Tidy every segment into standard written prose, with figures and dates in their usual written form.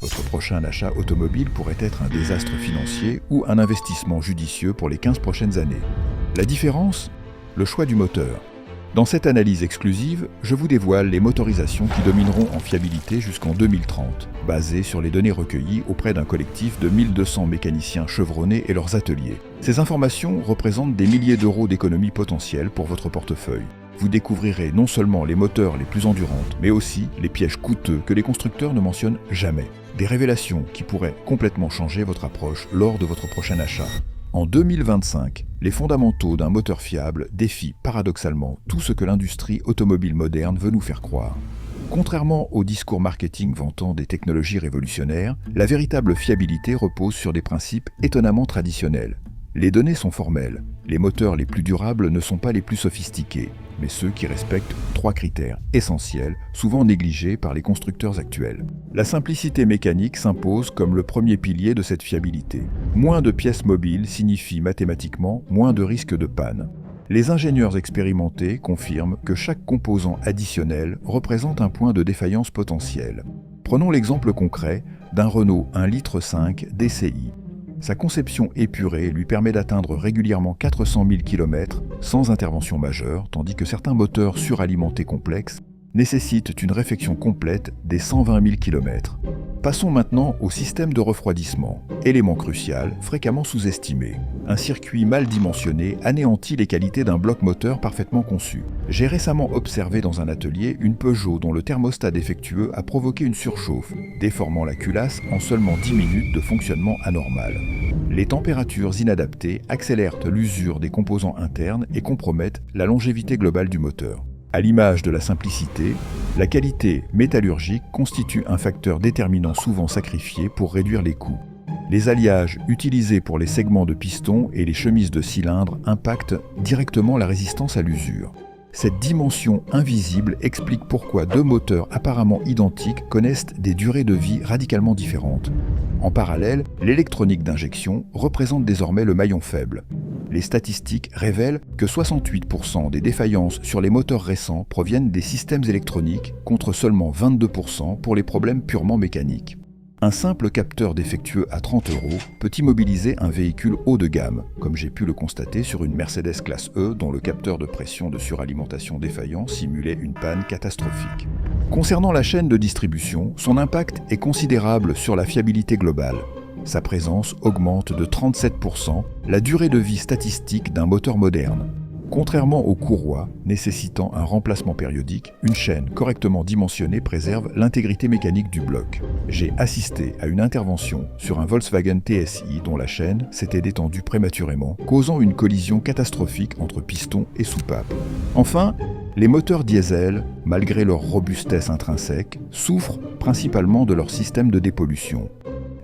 Votre prochain achat automobile pourrait être un désastre financier ou un investissement judicieux pour les 15 prochaines années. La différence ? Le choix du moteur. Dans cette analyse exclusive, je vous dévoile les motorisations qui domineront en fiabilité jusqu'en 2030, basées sur les données recueillies auprès d'un collectif de 1200 mécaniciens chevronnés et leurs ateliers. Ces informations représentent des milliers d'euros d'économies potentielles pour votre portefeuille. Vous découvrirez non seulement les moteurs les plus endurantes, mais aussi les pièges coûteux que les constructeurs ne mentionnent jamais. Des révélations qui pourraient complètement changer votre approche lors de votre prochain achat. En 2025, les fondamentaux d'un moteur fiable défient paradoxalement tout ce que l'industrie automobile moderne veut nous faire croire. Contrairement au discours marketing vantant des technologies révolutionnaires, la véritable fiabilité repose sur des principes étonnamment traditionnels. Les données sont formelles. Les moteurs les plus durables ne sont pas les plus sophistiqués, mais ceux qui respectent 3 critères essentiels, souvent négligés par les constructeurs actuels. La simplicité mécanique s'impose comme le premier pilier de cette fiabilité. Moins de pièces mobiles signifie mathématiquement moins de risques de panne. Les ingénieurs expérimentés confirment que chaque composant additionnel représente un point de défaillance potentiel. Prenons l'exemple concret d'un Renault 1,5 litre DCi. Sa conception épurée lui permet d'atteindre régulièrement 400 000 km sans intervention majeure, tandis que certains moteurs suralimentés complexes nécessitent une réfection complète des 120 000 km. Passons maintenant au système de refroidissement, élément crucial, fréquemment sous-estimé. Un circuit mal dimensionné anéantit les qualités d'un bloc moteur parfaitement conçu. J'ai récemment observé dans un atelier une Peugeot dont le thermostat défectueux a provoqué une surchauffe, déformant la culasse en seulement 10 minutes de fonctionnement anormal. Les températures inadaptées accélèrent l'usure des composants internes et compromettent la longévité globale du moteur. À l'image de la simplicité, la qualité métallurgique constitue un facteur déterminant souvent sacrifié pour réduire les coûts. Les alliages utilisés pour les segments de piston et les chemises de cylindres impactent directement la résistance à l'usure. Cette dimension invisible explique pourquoi 2 moteurs apparemment identiques connaissent des durées de vie radicalement différentes. En parallèle, l'électronique d'injection représente désormais le maillon faible. Les statistiques révèlent que 68% des défaillances sur les moteurs récents proviennent des systèmes électroniques contre seulement 22% pour les problèmes purement mécaniques. Un simple capteur défectueux à 30 € peut immobiliser un véhicule haut de gamme, comme j'ai pu le constater sur une Mercedes classe E dont le capteur de pression de suralimentation défaillant simulait une panne catastrophique. Concernant la chaîne de distribution, son impact est considérable sur la fiabilité globale. Sa présence augmente de 37% la durée de vie statistique d'un moteur moderne. Contrairement aux courroies nécessitant un remplacement périodique, une chaîne correctement dimensionnée préserve l'intégrité mécanique du bloc. J'ai assisté à une intervention sur un Volkswagen TSI dont la chaîne s'était détendue prématurément, causant une collision catastrophique entre piston et soupape. Enfin, les moteurs diesel, malgré leur robustesse intrinsèque, souffrent principalement de leur système de dépollution.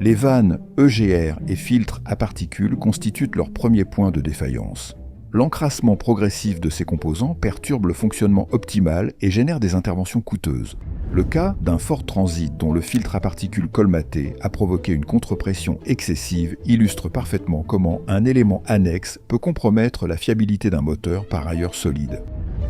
Les vannes EGR et filtres à particules constituent leur premier point de défaillance. L'encrassement progressif de ces composants perturbe le fonctionnement optimal et génère des interventions coûteuses. Le cas d'un Ford Transit dont le filtre à particules colmaté a provoqué une contrepression excessive illustre parfaitement comment un élément annexe peut compromettre la fiabilité d'un moteur par ailleurs solide.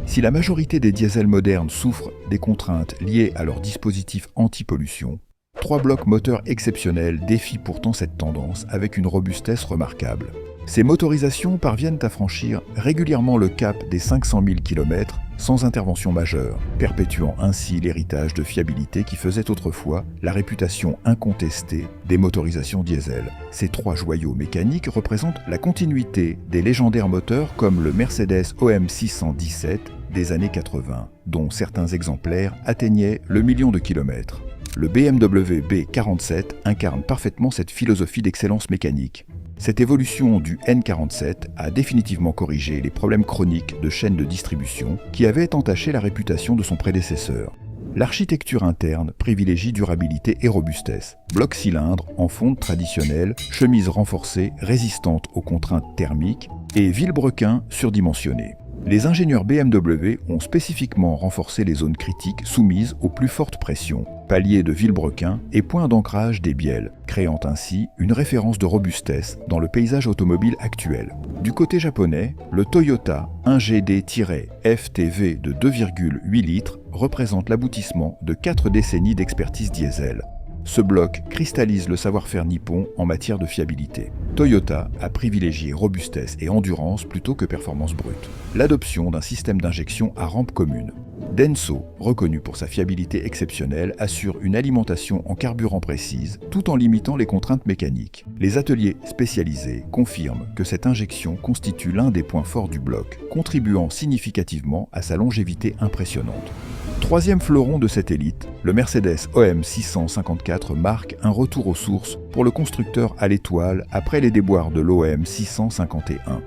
Si la majorité des diesels modernes souffrent des contraintes liées à leur dispositif anti-pollution, 3 blocs moteurs exceptionnels défient pourtant cette tendance avec une robustesse remarquable. Ces motorisations parviennent à franchir régulièrement le cap des 500 000 km sans intervention majeure, perpétuant ainsi l'héritage de fiabilité qui faisait autrefois la réputation incontestée des motorisations diesel. Ces 3 joyaux mécaniques représentent la continuité des légendaires moteurs comme le Mercedes OM617 des années 80, dont certains exemplaires atteignaient le million de kilomètres. Le BMW B47 incarne parfaitement cette philosophie d'excellence mécanique. Cette évolution du N47 a définitivement corrigé les problèmes chroniques de chaîne de distribution qui avaient entaché la réputation de son prédécesseur. L'architecture interne privilégie durabilité et robustesse. Bloc cylindre en fonte traditionnelle, chemise renforcée résistante aux contraintes thermiques et vilebrequin surdimensionné. Les ingénieurs BMW ont spécifiquement renforcé les zones critiques soumises aux plus fortes pressions, paliers de vilebrequin et points d'ancrage des bielles, créant ainsi une référence de robustesse dans le paysage automobile actuel. Du côté japonais, le Toyota 1GD-FTV de 2,8 litres représente l'aboutissement de 4 décennies d'expertise diesel. ce bloc cristallise le savoir-faire nippon en matière de fiabilité. Toyota a privilégié robustesse et endurance plutôt que performance brute. L'adoption d'un système d'injection à rampe commune. Denso, reconnu pour sa fiabilité exceptionnelle, assure une alimentation en carburant précise tout en limitant les contraintes mécaniques. Les ateliers spécialisés confirment que cette injection constitue l'un des points forts du bloc, contribuant significativement à sa longévité impressionnante. Troisième fleuron de cette élite, le Mercedes OM 654 marque un retour aux sources pour le constructeur à l'étoile après les déboires de l'OM 651.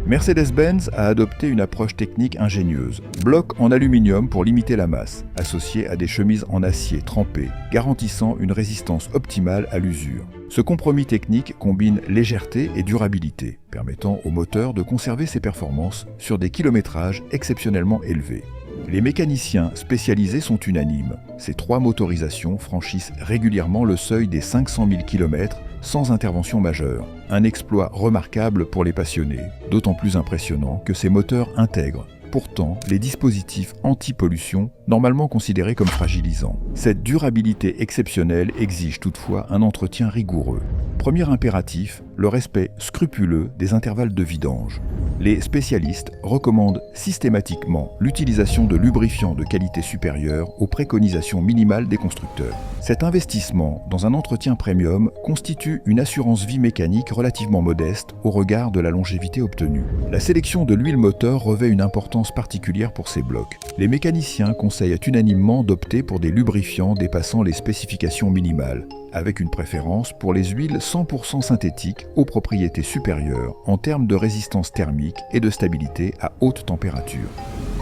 Mercedes-Benz a adopté une approche technique ingénieuse, bloc en aluminium pour limiter la masse, associé à des chemises en acier trempé, garantissant une résistance optimale à l'usure. Ce compromis technique combine légèreté et durabilité, permettant au moteur de conserver ses performances sur des kilométrages exceptionnellement élevés. Les mécaniciens spécialisés sont unanimes. Ces trois motorisations franchissent régulièrement le seuil des 500 000 km sans intervention majeure. Un exploit remarquable pour les passionnés, d'autant plus impressionnant que ces moteurs intègrent pourtant les dispositifs anti-pollution normalement considérés comme fragilisants. Cette durabilité exceptionnelle exige toutefois un entretien rigoureux. Premier impératif, le respect scrupuleux des intervalles de vidange. Les spécialistes recommandent systématiquement l'utilisation de lubrifiants de qualité supérieure aux préconisations minimales des constructeurs. Cet investissement dans un entretien premium constitue une assurance vie mécanique relativement modeste au regard de la longévité obtenue. La sélection de l'huile moteur revêt une importance particulière pour ces blocs. Les mécaniciens conseillent unanimement d'opter pour des lubrifiants dépassant les spécifications minimales, avec une préférence pour les huiles 100% synthétiques aux propriétés supérieures en termes de résistance thermique et de stabilité à haute température.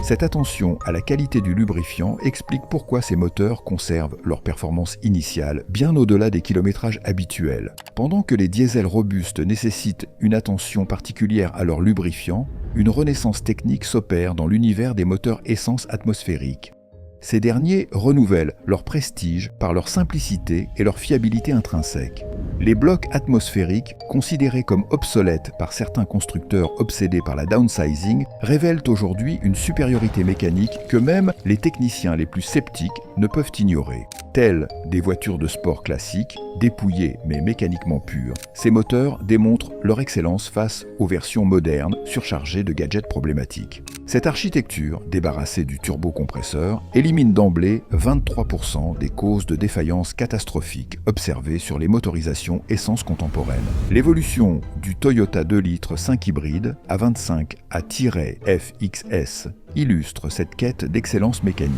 Cette attention à la qualité du lubrifiant explique pourquoi ces moteurs conservent leur performance initiale bien au-delà des kilométrages habituels. Pendant que les diesels robustes nécessitent une attention particulière à leur lubrifiant, une renaissance technique s'opère dans l'univers des moteurs essence atmosphériques. Ces derniers renouvellent leur prestige par leur simplicité et leur fiabilité intrinsèque. Les blocs atmosphériques, considérés comme obsolètes par certains constructeurs obsédés par la downsizing, révèlent aujourd'hui une supériorité mécanique que même les techniciens les plus sceptiques ne peuvent ignorer. Tels des voitures de sport classiques, dépouillées mais mécaniquement pures, ces moteurs démontrent leur excellence face aux versions modernes surchargées de gadgets problématiques. Cette architecture, débarrassée du turbocompresseur, élimine d'emblée 23% des causes de défaillance catastrophiques observées sur les motorisations essence contemporaines. L'évolution du Toyota 2 litres 5 hybride à 25 A-FXS illustre cette quête d'excellence mécanique.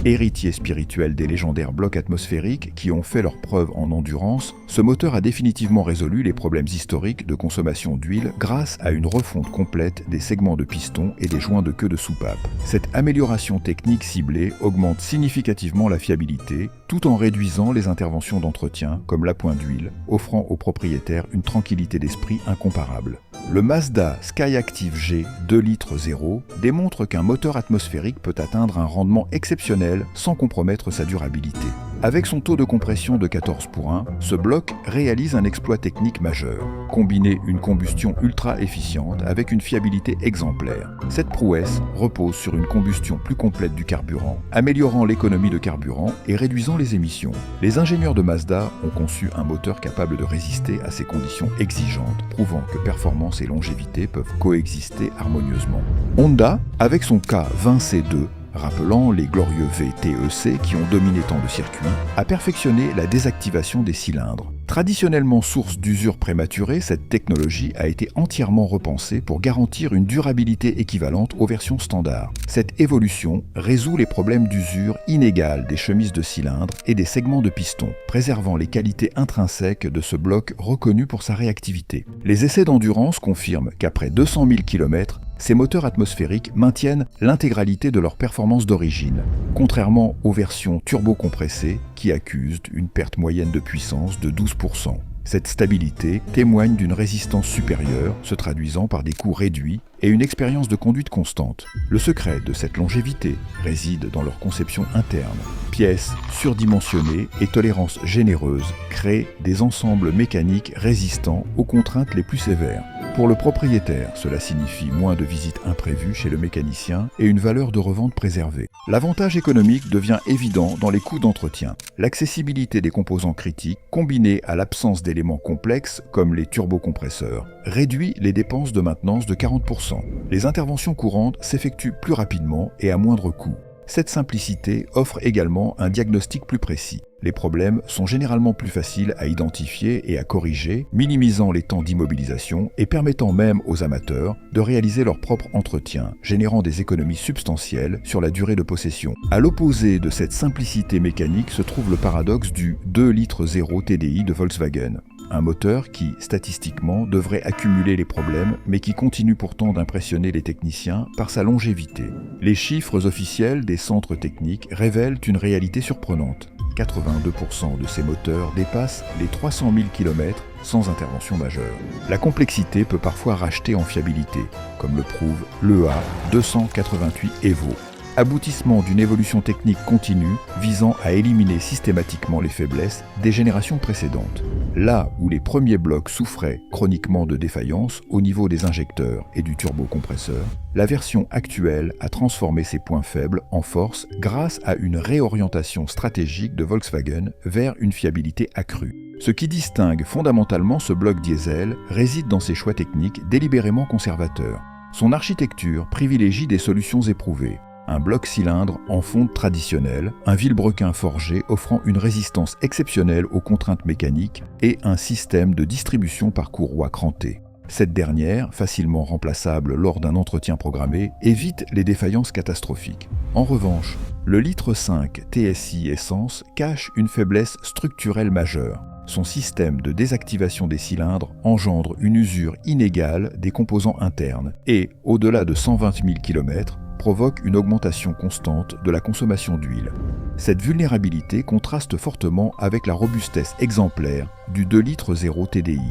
Héritier spirituel des légendaires blocs atmosphériques qui ont fait leur preuve en endurance, ce moteur a définitivement résolu les problèmes historiques de consommation d'huile grâce à une refonte complète des segments de piston et des joints de queue de soupape. Cette amélioration technique ciblée augmente significativement la fiabilité, tout en réduisant les interventions d'entretien, comme l'appoint d'huile, offrant aux propriétaires une tranquillité d'esprit incomparable. Le Mazda Skyactiv G 2 litres 0 démontre qu'un moteur atmosphérique peut atteindre un rendement exceptionnel sans compromettre sa durabilité. Avec son taux de compression de 14 pour 1, ce bloc réalise un exploit technique majeur. Combiner une combustion ultra efficiente avec une fiabilité exemplaire. Cette prouesse repose sur une combustion plus complète du carburant, améliorant l'économie de carburant et réduisant les émissions. Les ingénieurs de Mazda ont conçu un moteur capable de résister à ces conditions exigeantes, prouvant que performance et longévité peuvent coexister harmonieusement. Honda, avec son K20C2, rappelant les glorieux VTEC qui ont dominé tant de circuits, a perfectionné la désactivation des cylindres. Traditionnellement source d'usure prématurée, cette technologie a été entièrement repensée pour garantir une durabilité équivalente aux versions standards. Cette évolution résout les problèmes d'usure inégale des chemises de cylindres et des segments de piston, préservant les qualités intrinsèques de ce bloc reconnu pour sa réactivité. Les essais d'endurance confirment qu'après 200 000 km, ces moteurs atmosphériques maintiennent l'intégralité de leur performance d'origine, contrairement aux versions turbocompressées qui accusent une perte moyenne de puissance de 12%. Cette stabilité témoigne d'une résistance supérieure, se traduisant par des coûts réduits et une expérience de conduite constante. Le secret de cette longévité réside dans leur conception interne. Pièces surdimensionnées et tolérance généreuse créent des ensembles mécaniques résistants aux contraintes les plus sévères. Pour le propriétaire, cela signifie moins de visites imprévues chez le mécanicien et une valeur de revente préservée. L'avantage économique devient évident dans les coûts d'entretien. L'accessibilité des composants critiques, combinée à l'absence d'éléments complexes comme les turbocompresseurs, réduit les dépenses de maintenance de 40%. Les interventions courantes s'effectuent plus rapidement et à moindre coût. Cette simplicité offre également un diagnostic plus précis. Les problèmes sont généralement plus faciles à identifier et à corriger, minimisant les temps d'immobilisation et permettant même aux amateurs de réaliser leur propre entretien, générant des économies substantielles sur la durée de possession. À l'opposé de cette simplicité mécanique se trouve le paradoxe du 2 litres 0 TDI de Volkswagen. Un moteur qui, statistiquement, devrait accumuler les problèmes, mais qui continue pourtant d'impressionner les techniciens par sa longévité. Les chiffres officiels des centres techniques révèlent une réalité surprenante. 82% de ces moteurs dépassent les 300 000 km sans intervention majeure. La complexité peut parfois racheter en fiabilité, comme le prouve l'EA 288 Evo. Aboutissement d'une évolution technique continue visant à éliminer systématiquement les faiblesses des générations précédentes. Là où les premiers blocs souffraient chroniquement de défaillances au niveau des injecteurs et du turbocompresseur, la version actuelle a transformé ces points faibles en force grâce à une réorientation stratégique de Volkswagen vers une fiabilité accrue. Ce qui distingue fondamentalement ce bloc diesel réside dans ses choix techniques délibérément conservateurs. Son architecture privilégie des solutions éprouvées. Un bloc cylindre en fonte traditionnelle, un vilebrequin forgé offrant une résistance exceptionnelle aux contraintes mécaniques et un système de distribution par courroie crantée. Cette dernière, facilement remplaçable lors d'un entretien programmé, évite les défaillances catastrophiques. En revanche, le litre 5 TSI Essence cache une faiblesse structurelle majeure. Son système de désactivation des cylindres engendre une usure inégale des composants internes et, au-delà de 120 000 km, provoque une augmentation constante de la consommation d'huile. Cette vulnérabilité contraste fortement avec la robustesse exemplaire du 2 litres 0 TDI.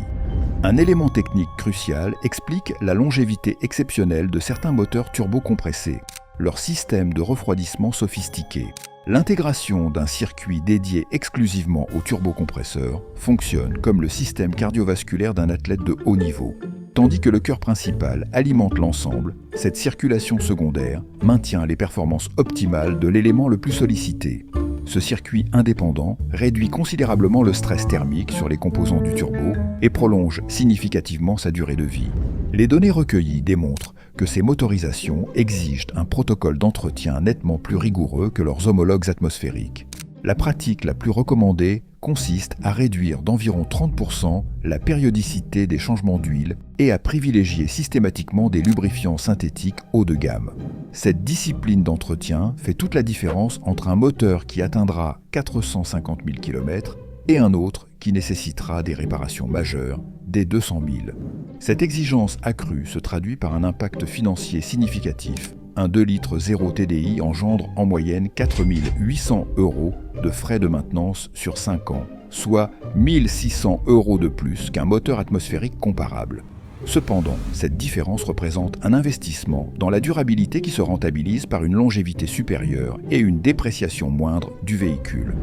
Un élément technique crucial explique la longévité exceptionnelle de certains moteurs turbocompressés, leur système de refroidissement sophistiqué. L'intégration d'un circuit dédié exclusivement au turbocompresseur fonctionne comme le système cardiovasculaire d'un athlète de haut niveau. Tandis que le cœur principal alimente l'ensemble, cette circulation secondaire maintient les performances optimales de l'élément le plus sollicité. Ce circuit indépendant réduit considérablement le stress thermique sur les composants du turbo et prolonge significativement sa durée de vie. Les données recueillies démontrent que ces motorisations exigent un protocole d'entretien nettement plus rigoureux que leurs homologues atmosphériques. La pratique la plus recommandée consiste à réduire d'environ 30% la périodicité des changements d'huile et à privilégier systématiquement des lubrifiants synthétiques haut de gamme. Cette discipline d'entretien fait toute la différence entre un moteur qui atteindra 450 000 km et un autre qui nécessitera des réparations majeures dès 200 000. Cette exigence accrue se traduit par un impact financier significatif. Un 2 litres 0 TDI engendre en moyenne 4 800 € de frais de maintenance sur 5 ans, soit 1 600 € de plus qu'un moteur atmosphérique comparable. Cependant, cette différence représente un investissement dans la durabilité qui se rentabilise par une longévité supérieure et une dépréciation moindre du véhicule.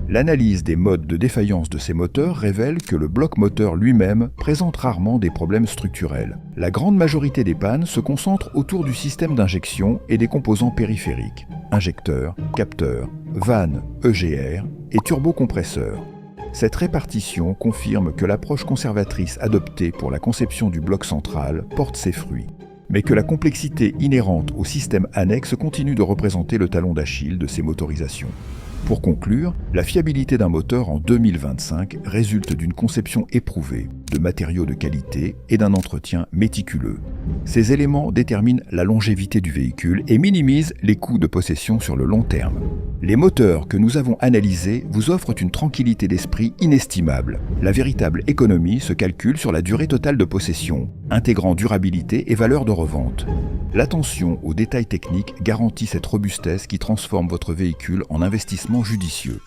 L'analyse des modes de défaillance de ces moteurs révèle que le bloc moteur lui-même présente rarement des problèmes structurels. La grande majorité des pannes se concentrent autour du système d'injection et des composants périphériques, injecteurs, capteurs, vannes, EGR et turbocompresseurs. Cette répartition confirme que l'approche conservatrice adoptée pour la conception du bloc central porte ses fruits, mais que la complexité inhérente au système annexe continue de représenter le talon d'Achille de ces motorisations. Pour conclure, la fiabilité d'un moteur en 2025 résulte d'une conception éprouvée, de matériaux de qualité et d'un entretien méticuleux. Ces éléments déterminent la longévité du véhicule et minimisent les coûts de possession sur le long terme. Les moteurs que nous avons analysés vous offrent une tranquillité d'esprit inestimable. La véritable économie se calcule sur la durée totale de possession, intégrant durabilité et valeur de revente. L'attention aux détails techniques garantit cette robustesse qui transforme votre véhicule en investissement judicieux.